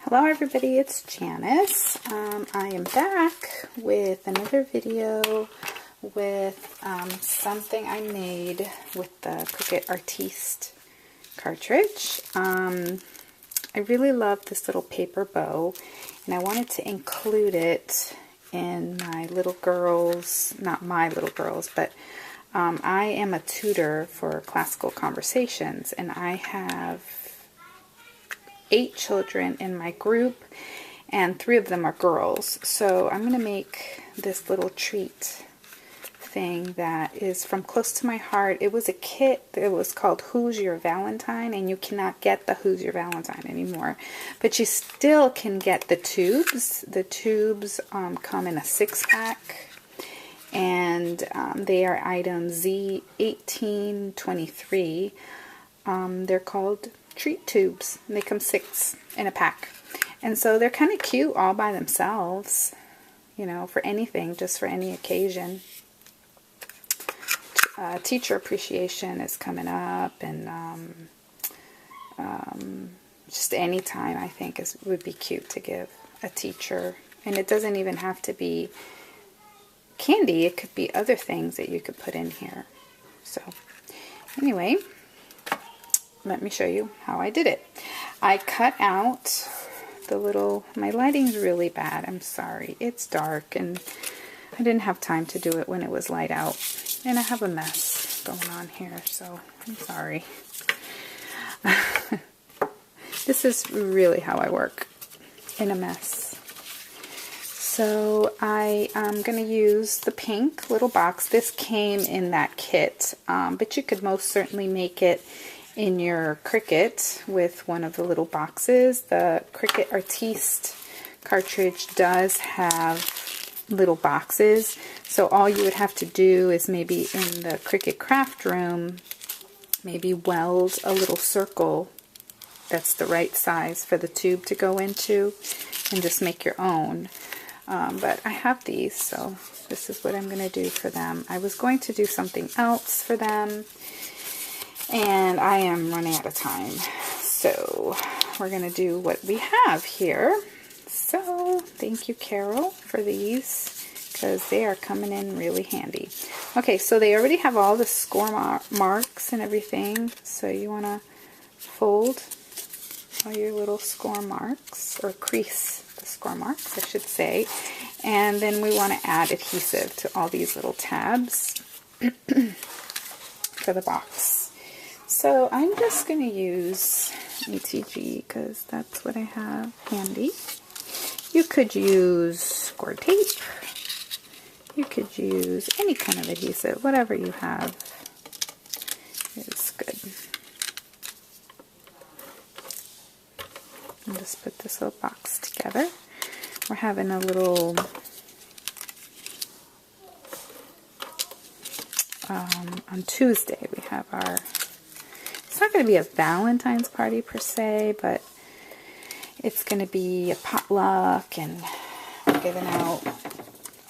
Hello everybody, it's Janice. I am back with another video with something I made with the Cricut Artiste cartridge. I really love this little paper bow, and I wanted to include it in my little girls, not my little girls, but I am a tutor for classical conversations, and I have 8 children in my group, and 3 of them are girls. So I'm going to make this little treat thing that is from close to my heart. It was a kit. It was called Who's Your Valentine, and you cannot get the Who's Your Valentine anymore, but you still can get the tubes. The tubes come in a 6-pack, and they are item Z1823. They're called treat tubes, and they come 6 in a pack, and so they're kind of cute all by themselves, you know, for anything, just for any occasion. Teacher appreciation is coming up, and just any time I think would be cute to give a teacher. And it doesn't even have to be candy, it could be other things that you could put in here. So anyway, let me show you how I did it. I cut out the little, my lighting's really bad, I'm sorry. It's dark and I didn't have time to do it when it was light out. And I have a mess going on here, so I'm sorry. This is really how I work, in a mess. So I am going to use the pink little box. This came in that kit, but you could most certainly make it in your Cricut with one of the little boxes. The Cricut Artiste cartridge does have little boxes, so all you would have to do is maybe in the Cricut craft room, maybe weld a little circle that's the right size for the tube to go into, and just make your own. But I have these, so this is what I'm going to do for them. I was going to do something else for them, and I am running out of time, so we're going to do what we have here. So thank you, Carol, for these, because they are coming in really handy. Okay, so they already have all the score marks and everything, so you want to fold all your little score marks, or crease the score marks, I should say, and then we want to add adhesive to all these little tabs for the box. So I'm just going to use ETG because that's what I have handy. You could use score tape. You could use any kind of adhesive. Whatever you have is good. And just put this little box together. We're having a little on Tuesday we have our, it's not going to be a Valentine's party per se, but it's going to be a potluck, and we're giving out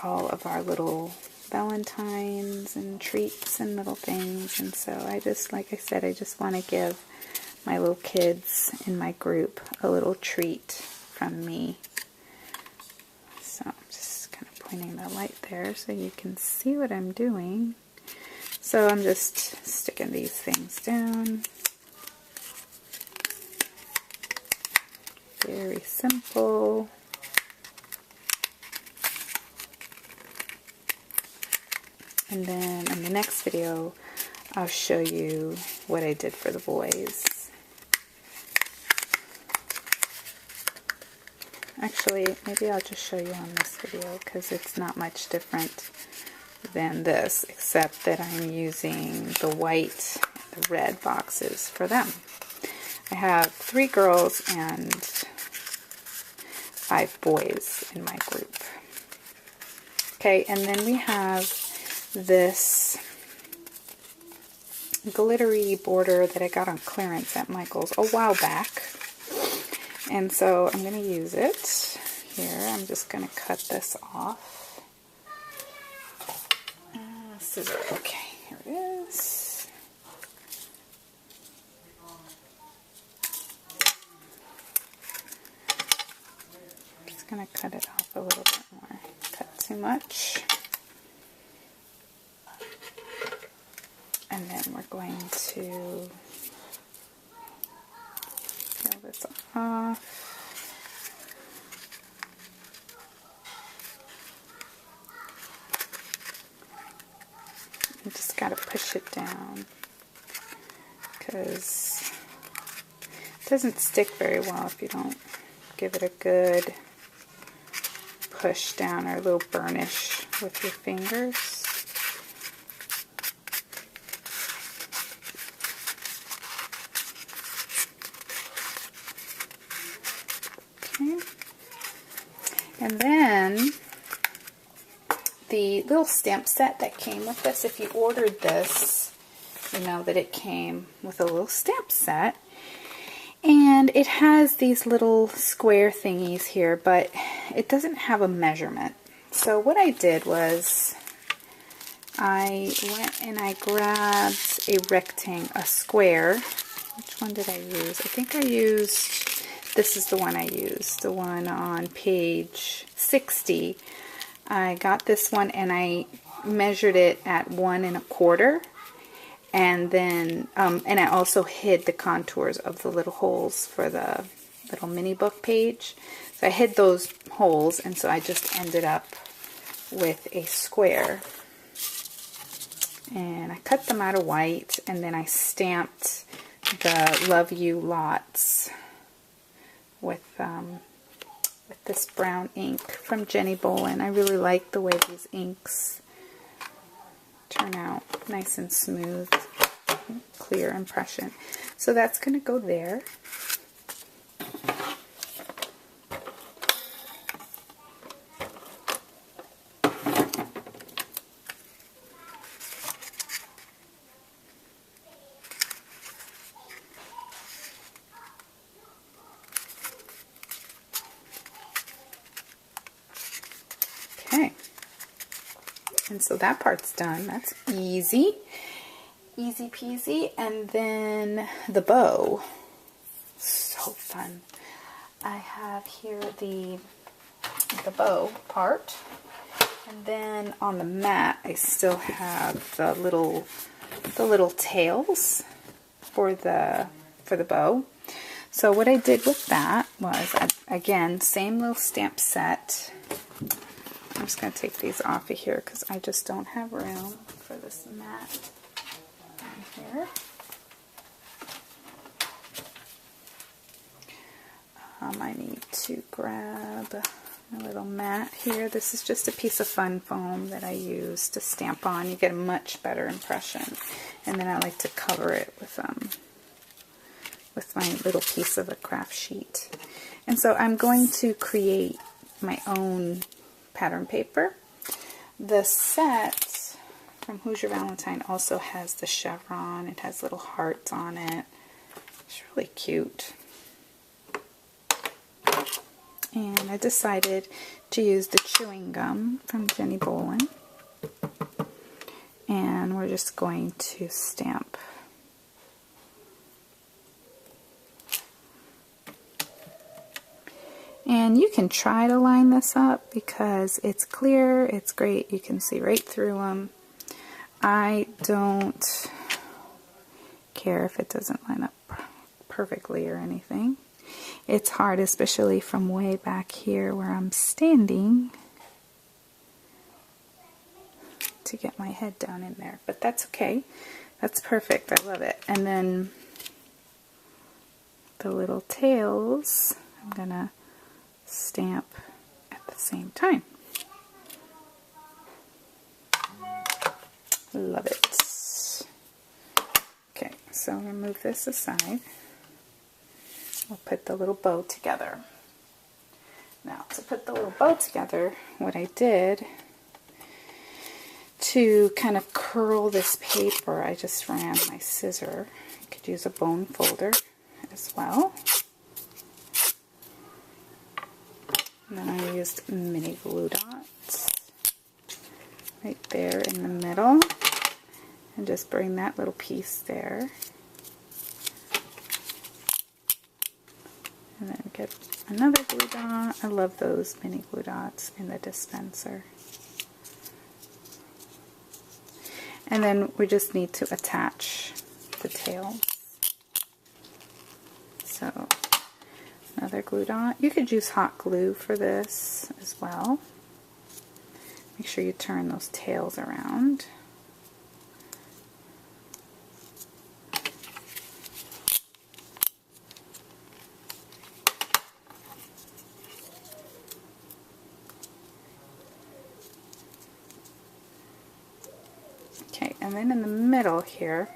all of our little Valentines and treats and little things. And so I just, like I said, I just want to give my little kids in my group a little treat from me. So I'm just kind of pointing the light there so you can see what I'm doing. So I'm just sticking these things down. Very simple. And then in the next video, I'll show you what I did for the boys. Actually, maybe I'll just show you on this video because it's not much different than this, except that I'm using the white and the red boxes for them. I have 3 girls and 5 boys in my group. Okay, and then we have this glittery border that I got on clearance at Michael's a while back. And so I'm going to use it here. I'm just going to cut this off. Scissor. Okay, here it is. going to cut it off a little bit more. Cut too much. And then we're going to peel this off. You just got to push it down because it doesn't stick very well if you don't give it a good push down or a little burnish with your fingers. Okay. And then the little stamp set that came with this, if you ordered this, you know that it came with a little stamp set. And it has these little square thingies here, but it doesn't have a measurement. So what I did was I went and I grabbed a square. Which one did I use? I think I used, this is the one I used, the one on page 60. I got this one and I measured it at 1 1/4, and then and I also hid the contours of the little holes for the little mini book page. So I hid those holes, and so I just ended up with a square. And I cut them out of white, and then I stamped the Love You lots with this brown ink from Jenny Bolin. I really like the way these inks turn out nice and smooth, clear impression. So that's going to go there. Okay, and so that part's done. That's easy. Easy peasy. And then the bow. So fun. I have here the bow part. And then on the mat I still have the little tails for the bow. So what I did with that was, again, same little stamp set. I'm just going to take these off of here because I just don't have room for this mat on here. I need to grab a little mat here. This is just a piece of fun foam that I use to stamp on. You get a much better impression. And then I like to cover it with my little piece of a craft sheet. And so I'm going to create my own pattern paper. The set from Hoosier Valentine also has the chevron. It has little hearts on it. It's really cute. And I decided to use the chewing gum from Jenny Bolin. And we're just going to stamp. And you can try to line this up because it's clear, it's great, you can see right through them. I don't care if it doesn't line up perfectly or anything. It's hard, especially from way back here where I'm standing, to get my head down in there. But that's okay. That's perfect. I love it. And then the little tails, I'm going to stamp at the same time. Love it. Okay, so I'm going to move this aside. We'll put the little bow together. Now, to put the little bow together, what I did to kind of curl this paper, I just ran my scissor. You could use a bone folder as well. And then I used mini glue dots right there in the middle, and just bring that little piece there. And then get another glue dot. I love those mini glue dots in the dispenser. And then we just need to attach the tails. So another glue dot. You could use hot glue for this as well. Make sure you turn those tails around. Okay, and then in the middle here,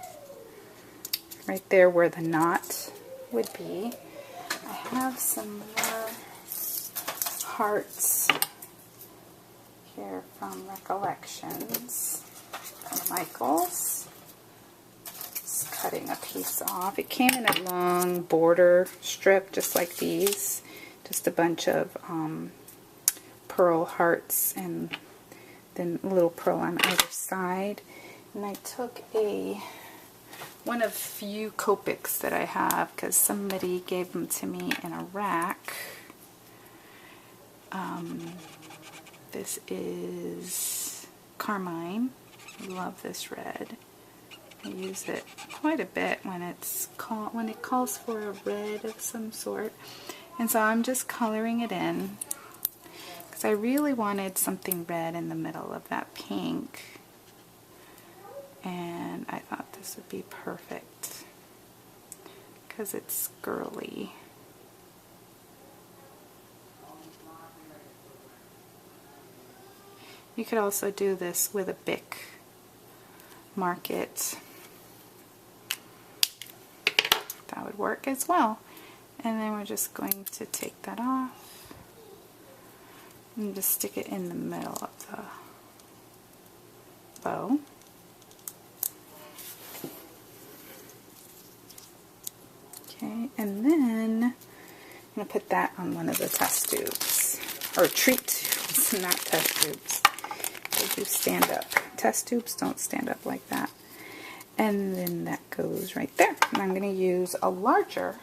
right there where the knot would be, I have some more hearts here from Recollections from Michael's. Just cutting a piece off. It came in a long border strip just like these, just a bunch of pearl hearts and then a little pearl on either side. And I took one of few Copics that I have because somebody gave them to me in a rack. This is Carmine. I love this red. I use it quite a bit when it calls for a red of some sort. And so I'm just coloring it in because I really wanted something red in the middle of that pink. And I thought this would be perfect because it's girly. You could also do this with a Bic market. That would work as well. And then we're just going to take that off and just stick it in the middle of the bow. Okay, and then I'm going to put that on one of the test tubes, or treat tubes, not test tubes. They do stand up. Test tubes don't stand up like that. And then that goes right there. And I'm going to use a larger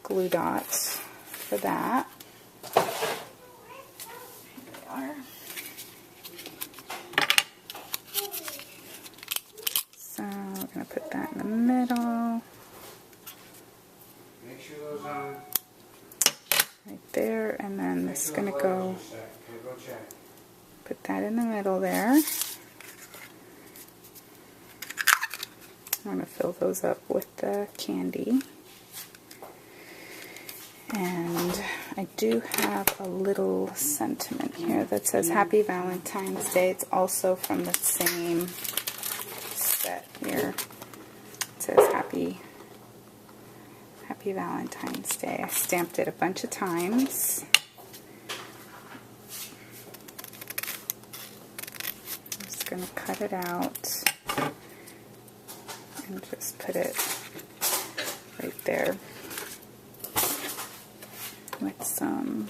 glue dot for that. Here they are. So we're going to put that in the middle. Right there, and then this is going to go, put that in the middle there. I'm going to fill those up with the candy. And I do have a little sentiment here that says Happy Valentine's Day. It's also from the same set here. It says Happy Valentine's Day. I stamped it a bunch of times. I'm just going to cut it out and just put it right there with some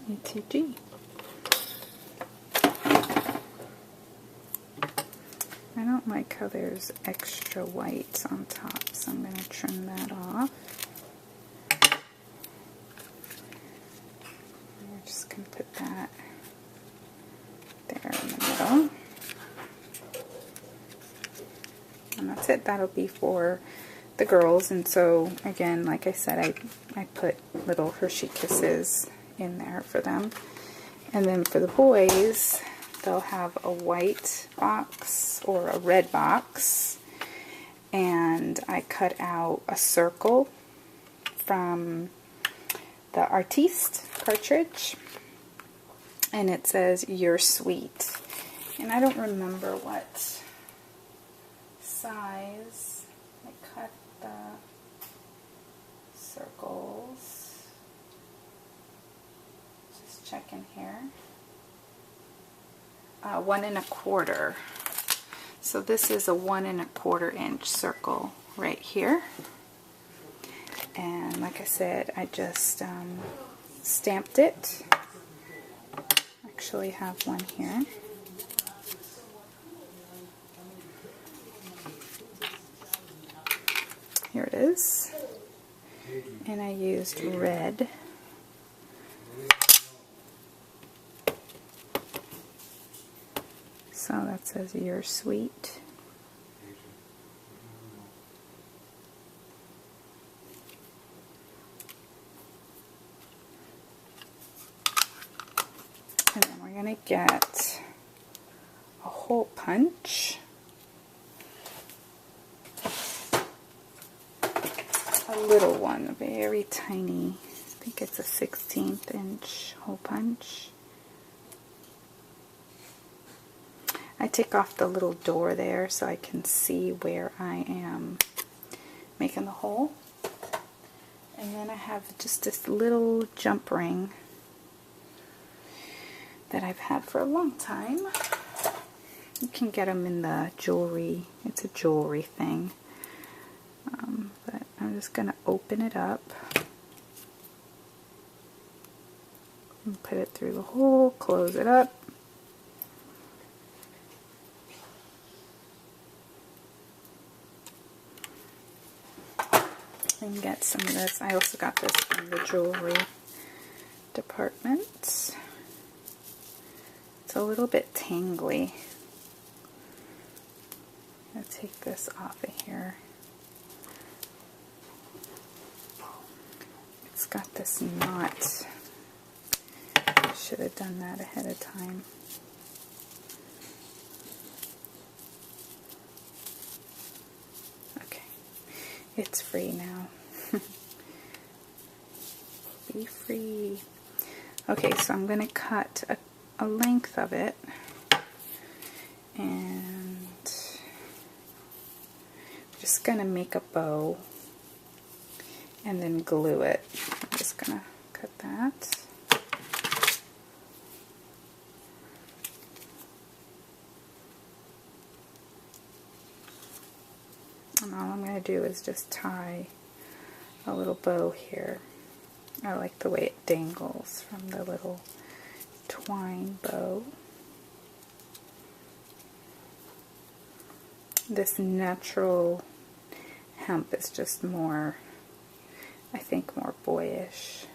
ETG. I don't like how there's extra white on top, so I'm going to trim that off. We're just going to put that there in the middle. And that's it. That'll be for the girls. And so, again, like I said, I put little Hershey Kisses in there for them. And then for the boys, they'll have a white box or a red box, and I cut out a circle from the Artiste cartridge, and it says You're Sweet. And I don't remember what size I cut the circles. Just checking here. 1 1/4. So this is a 1 1/4 inch circle right here. And like I said, I just stamped it. Actually have one here. Here it is. and I used red. So that says "You're Sweet." And then we're going to get a hole punch. A little one, a very tiny, I think it's a 1/16 inch hole punch. I take off the little door there so I can see where I am making the hole. And then I have just this little jump ring that I've had for a long time. You can get them in the jewelry, it's a jewelry thing. But I'm just going to open it up and put it through the hole, close it up. And get some of this. I also got this from the jewelry department. It's a little bit tangly. I'm going to take this off of here. It's got this knot. I should have done that ahead of time. Okay, it's free now. Be free. Okay, so I'm going to cut a length of it, and I'm just going to make a bow and then glue it. I'm just going to cut that. And all I'm going to do is just tie a little bow here. I like the way it dangles from the little twine bow. This natural hemp is just more, I think, more boyish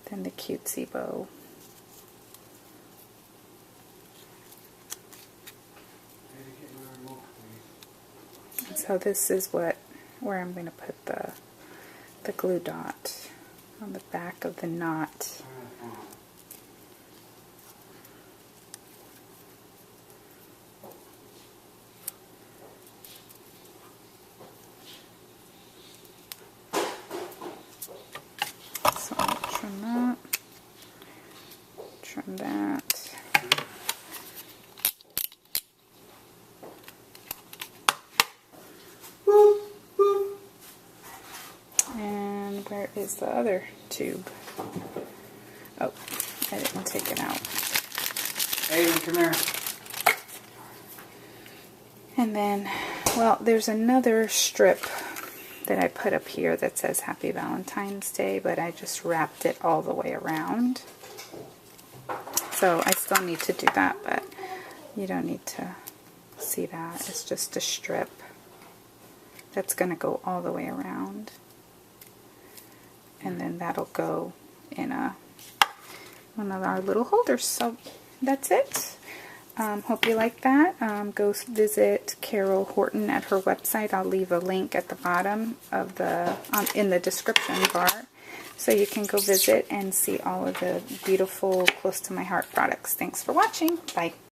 than the cutesy bow. And so this is where I'm going to put the glue dot on the back of the knot. So I'll trim that, trim that. And where is the other tube? Oh, I didn't take it out. Hey, come here. And then, well, there's another strip that I put up here that says Happy Valentine's Day, but I just wrapped it all the way around. So I still need to do that, but you don't need to see that. It's just a strip that's going to go all the way around. And then that'll go in one of our little holders. So that's it. Hope you like that. Go visit Carol Horton at her website. I'll leave a link at the bottom of in the description bar, so you can go visit and see all of the beautiful Close to My Heart products. Thanks for watching. Bye.